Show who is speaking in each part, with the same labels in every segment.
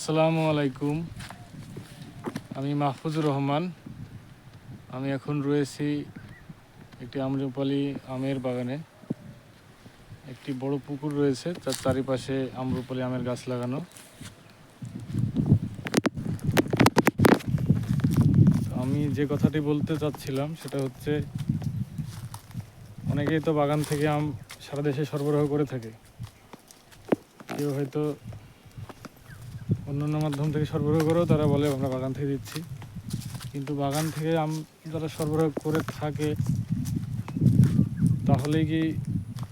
Speaker 1: আসসালামু আলাইকুম। আমি মাহফুজুর রহমান। আমি এখন রয়েছি একটি আম্রপালি আমের বাগানে। একটি বড় পুকুর রয়েছে, তার চারিপাশে আম্রপালি আমের গাছ লাগানো। আমি যে কথাটি বলতে চাচ্ছিলাম সেটা হচ্ছে, অনেকেই তো বাগান থেকে আম সারা দেশে সরবরাহ করে থাকে। কেউ হয়তো অন্যান্য মাধ্যম থেকে সরবরাহ করেও তারা বলে আমরা বাগান থেকে দিচ্ছি, কিন্তু বাগান থেকে আম যারা সরবরাহ করে থাকে তাহলে কি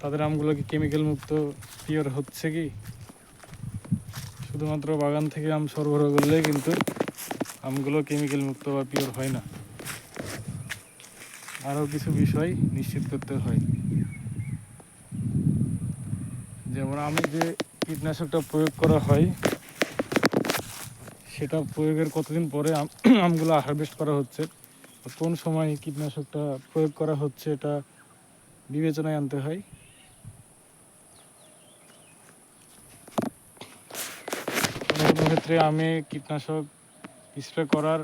Speaker 1: তাদের আমগুলো কি কেমিক্যাল মুক্ত পিওর হচ্ছে কি? শুধুমাত্র বাগান থেকে আম সরবরাহ করলেই কিন্তু আমগুলো কেমিক্যাল মুক্ত বা পিওর হয় না। আরও কিছু বিষয় নিশ্চিত করতে হয়, যেমন আমে যে কীটনাশকটা প্রয়োগ করা হয় সেটা প্রয়োগের কতদিন পরে আমগুলো হারভেস্ট করা হচ্ছে, কোন সময় কীটনাশকটা প্রয়োগ করা হচ্ছে এটা বিবেচনায় আনতে হয়। কোনো কোনো ক্ষেত্রে আমে কীটনাশক স্প্রে করার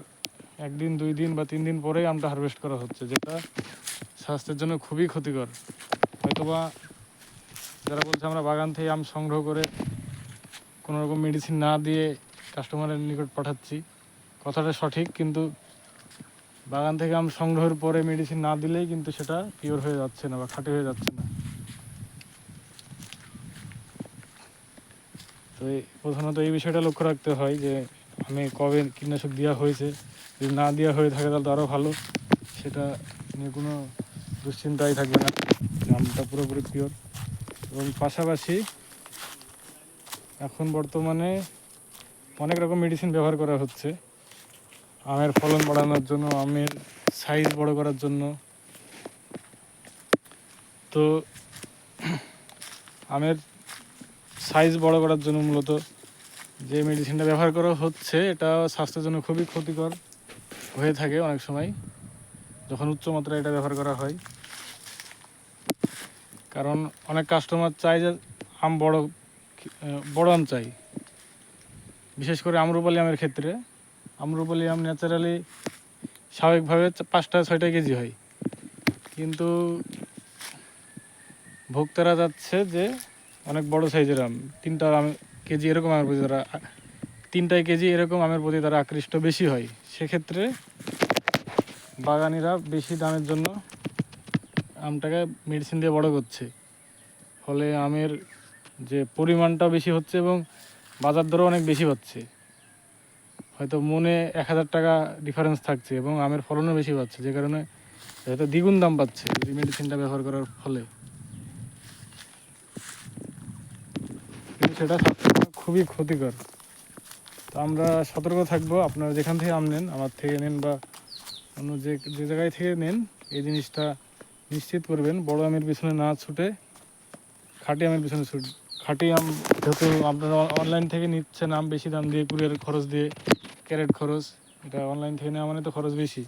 Speaker 1: 1 দিন 2 দিন বা 3 দিন পরেই আমটা হারভেস্ট করা হচ্ছে, যেটা স্বাস্থ্যের জন্য খুবই ক্ষতিকর। হয়তোবা যারা বলছে আমরা বাগান থেকে আম সংগ্রহ করে কোনো রকম মেডিসিন না দিয়ে কাস্টমারের নিকট পাঠাচ্ছি, কথাটা সঠিক, কিন্তু বাগান থেকে আম সংগ্রহের পরে মেডিসিন না দিলেই কিন্তু সেটা পিওর হয়ে যাচ্ছে না বা খাঁটি হয়ে যাচ্ছে না। তো প্রধানত এই বিষয়টা লক্ষ্য রাখতে হয় যে আমি কবে কীটনাশক দেওয়া হয়েছে, যদি না দেওয়া হয়ে থাকে তাহলে তো আরও ভালো, সেটা নিয়ে কোনো দুশ্চিন্তাই থাকবে না, আমটা পুরোপুরি পিওর। এবং পাশাপাশি এখন বর্তমানে অনেক রকম মেডিসিন ব্যবহার করা হচ্ছে আমের ফলন বাড়ানোর জন্য, আমের সাইজ বড় করার জন্য। তো আমের সাইজ বড় করার জন্য মূলত যে মেডিসিনটা ব্যবহার করা হচ্ছে এটা স্বাস্থ্যের জন্য খুবই ক্ষতিকর হয়ে থাকে অনেক সময় যখন উচ্চ মাত্রায় এটা ব্যবহার করা হয়। কারণ অনেক কাস্টমার চায় যে আম বড় আম চাই, বিশেষ করে আম্রপালি আমের ক্ষেত্রে। আম্রপালি আম ন্যাচারালি স্বাভাবিকভাবে 5-6 কেজি হয়, কিন্তু ভোক্তারা যাচ্ছে যে অনেক বড় সাইজের আম, 3টা কেজি এরকম আমের প্রতি তারা 3টাই কেজি এরকম আমের প্রতি তারা আকৃষ্ট বেশি হয়। সেক্ষেত্রে বাগানিরা বেশি দামের জন্য আমটাকে মেডিসিন দিয়ে বড় করছে, ফলে আমের যে পরিমাণটাও বেশি হচ্ছে এবং বাজার দরও অনেক বেশি পাচ্ছে। হয়তো মনে 1000 টাকা ডিফারেন্স থাকছে এবং আমের ফলনও বেশি পাচ্ছে, যে কারণে হয়তো দ্বিগুণ দাম পাচ্ছে এই মেডিসিনটা ব্যবহার করার ফলে। কিন্তু সেটা খুবই ক্ষতিকর। তো আমরা সতর্ক থাকবো, আপনারা যেখান থেকে আম নেন, আমার থেকে নেন বা অন্য যে জায়গায় থেকে নেন, এই জিনিসটা নিশ্চিত করবেন বড় আমের পিছনে না ছুটে খাঁটি আমের পিছনে খাঁটি আম। যেহেতু আপনারা অনলাইন থেকে নিচ্ছেন আম বেশি দাম দিয়ে, কুরিয়ারের খরচ দিয়ে, ক্যারেট খরচ, এটা অনলাইন থেকে নেওয়া মানে তো খরচ বেশি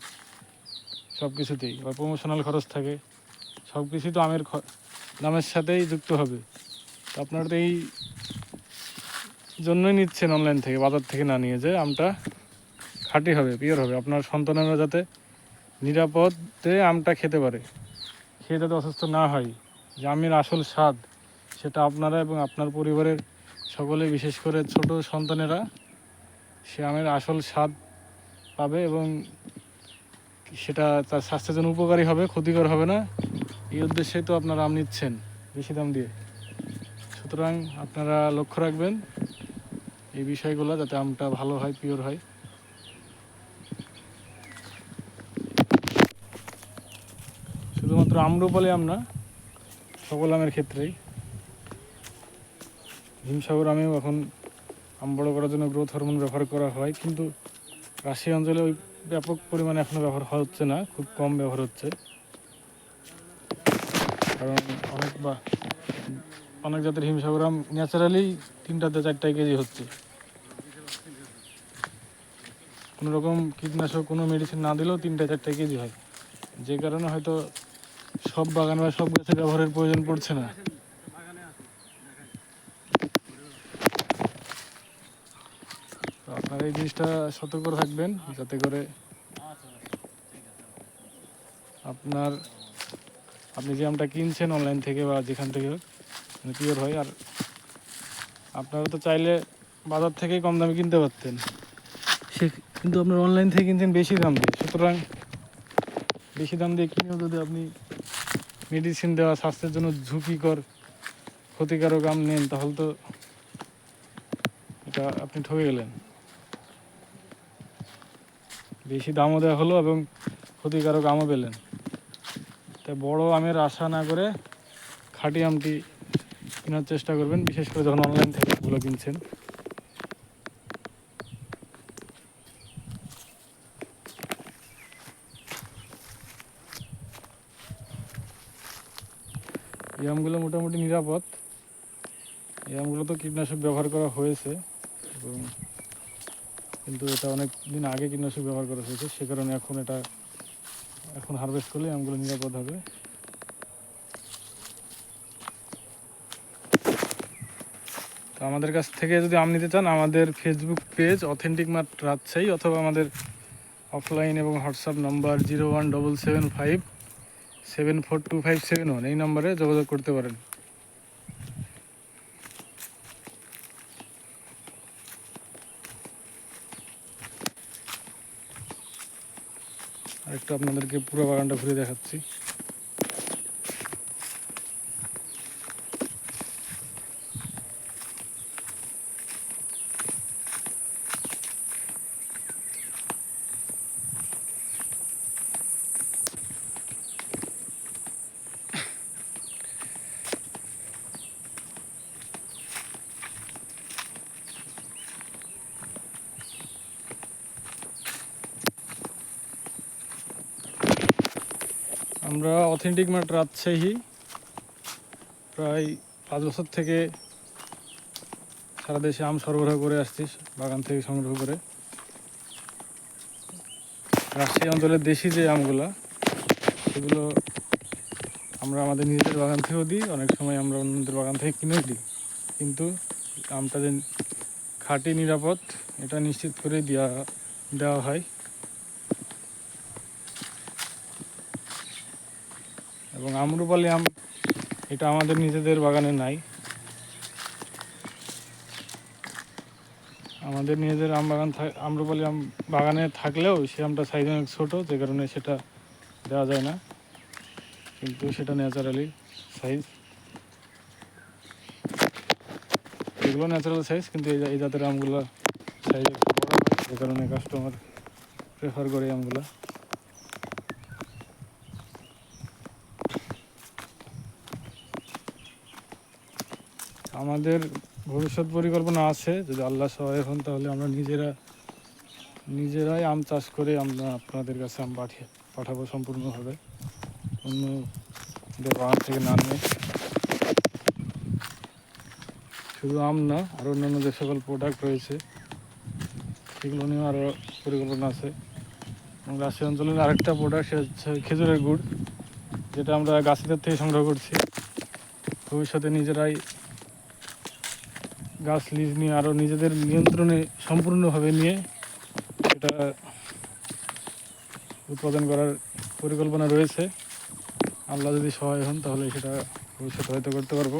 Speaker 1: সব কিছুতেই, বা প্রমোশনাল খরচ থাকে, সব কিছুই তো আমের দামের সাথেই যুক্ত হবে। তো আপনারা তো এই জন্যই নিচ্ছেন অনলাইন থেকে, বাজার থেকে না নিয়ে, যে আমটা খাঁটি হবে, পিওর হবে, আপনার সন্তানেরা যাতে নিরাপদে আমটা খেতে পারে, খেয়ে যাতে অসুস্থ না হয়। যে আমের আসল স্বাদ সেটা আপনারা এবং আপনার পরিবারের সকলে, বিশেষ করে ছোট সন্তানেরা, সে আমের আসল স্বাদ পাবে এবং সেটা তার স্বাস্থ্যের জন্য উপকারী হবে, ক্ষতিকর হবে না। এই উদ্দেশ্যেই তো আপনারা আম নিচ্ছেন বেশি দাম দিয়ে। সুতরাং আপনারা লক্ষ্য রাখবেন এই বিষয়গুলো, যাতে আমটা ভালো হয়, পিওর হয়। শুধুমাত্র আম্রপালি আম না, সকল আমের ক্ষেত্রেই। হিমসাগর আমেও এখন আম বড় করার জন্য গ্রোথ হরমোন ব্যবহার করা হয়, কিন্তু রাজশাহী অঞ্চলে ওই ব্যাপক পরিমাণে এখনও ব্যবহার হচ্ছে না, খুব কম ব্যবহার হচ্ছে। কারণ অনেক জাতের হিমসাগর আম ন্যাচারালি 3-4 কেজি হচ্ছে, কোনো রকম কীটনাশক কোনো মেডিসিন না দিলেও 3-4 কেজি হয়, যে কারণে হয়তো সব বাগান বা সব গাছে ব্যবহারের প্রয়োজন পড়ছে না। আর এই জিনিসটা সতর্ক থাকবেন যাতে করে আপনার আপনি যে আমটা কিনছেন অনলাইন থেকে বা যেখান থেকে পিওর হয়। আর আপনারা তো চাইলে বাজার থেকেই কম দামে কিনতে পারতেন, সে কিন্তু আপনার অনলাইন থেকে কিনছেন বেশি দাম দিয়ে। সুতরাং বেশি দাম দিয়ে কিনেও যদি আপনি মেডিসিন দেওয়া স্বাস্থ্যের জন্য ঝুঁকিকর ক্ষতিকারক আম নেন, তাহলে তো এটা আপনি ঠকে গেলেন। বেশি দামও দেওয়া হলো এবং ক্ষতিকারক আমও পেলেন। তাই বড় আমের আশা না করে খাঁটি আমটি কেনার চেষ্টা করবেন, বিশেষ করে যখন অনলাইন থেকে এগুলো কিনছেন। এই আমগুলো মোটামুটি নিরাপদ। এই আমগুলো তো কীটনাশক ব্যবহার করা হয়েছে, এবং কিন্তু এটা অনেক দিন আগে কীটনাশক ব্যবহার করা হয়েছে, সে কারণে এখন হারভেস্ট করলে আমগুলো নিরাপদ হবে। তো আমাদের কাছ থেকে যদি আম নিতে চান, আমাদের Facebook page authentic mart Rajshahi, অথবা আমাদের অফলাইন এবং হোয়াটসঅ্যাপ নাম্বার 01775742571, এই নম্বরে যোগাযোগ করতে পারেন। আরেকটু আপনাদেরকে পুরো বাগানটা ঘুরে দেখাচ্ছি। আমরা অথেন্টিক মার্ট রাজশাহী প্রায় 5 বছর থেকে সারা দেশে আম সরবরাহ করে আসছি, বাগান থেকে সংগ্রহ করে। রাজশাহী অঞ্চলের দেশি যে আমগুলো, সেগুলো আমরা আমাদের নিজেদের বাগান থেকেও দিই, অনেক সময় আমরা অন্যদের বাগান থেকে কিনেও দিই। কিন্তু আমটা যে খাঁটি নিরাপদ, এটা নিশ্চিত করে দেওয়া হয়। এবং আম্রপালি আম, এটা আমাদের নিজেদের বাগানে নাই। আমাদের নিজেদের আম বাগান আম্রপালি আম বাগানে থাকলেও সে আমটা সাইজ অনেক ছোটো, যে কারণে সেটা দেওয়া যায় না। কিন্তু সেটা ন্যাচারালি সাইজ, এগুলো ন্যাচারাল সাইজ, কিন্তু এই জাতের আমগুলো সাইজ একটু বড় হয়, যে কারণে কাস্টমার প্রেফার করে আমগুলো। আমাদের ভবিষ্যৎ পরিকল্পনা আছে, যদি আল্লাহ সহায় হন, তাহলে আমরা নিজেরাই আম চাষ করে আমরা আপনাদের কাছে আম পাঠাবো সম্পূর্ণভাবে, অন্যদের বাগান থেকে না নিয়ে। শুধু আম না, আরও অন্যান্য যে সকল প্রোডাক্ট রয়েছে সেগুলো নিয়েও আরও পরিকল্পনা আছে। এবং রাজশাহী অঞ্চলের আরেকটা প্রোডাক্ট, সে হচ্ছে খেজুরের গুড়, যেটা আমরা গাছেদের থেকে সংগ্রহ করছি। ভবিষ্যতে নিজেরাই গাছ লিজ নিয়ে আরও নিজেদের নিয়ন্ত্রণে সম্পূর্ণভাবে নিয়ে এটা উৎপাদন করার পরিকল্পনা রয়েছে। আল্লাহ যদি সহায় হন, তাহলে সেটা ভবিষ্যতে হয়তো করতে পারবো।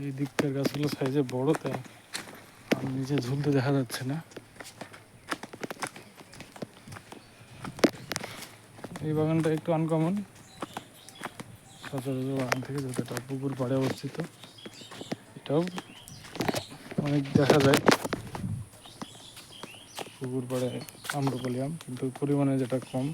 Speaker 1: এই দিককার গাছগুলো সাইজে বড়, তাই আর নিচে ঝুলতে দেখা যাচ্ছে না। এই বাগানটা একটু আনকমন, সচরাচর বাগান থেকে, যেটা পুকুর পাড়ে অবস্থিত। এটাও অনেক দেখা যায় পুকুর পাড়ে আম্রপালি আম, কিন্তু পরিমাণে যেটা কম।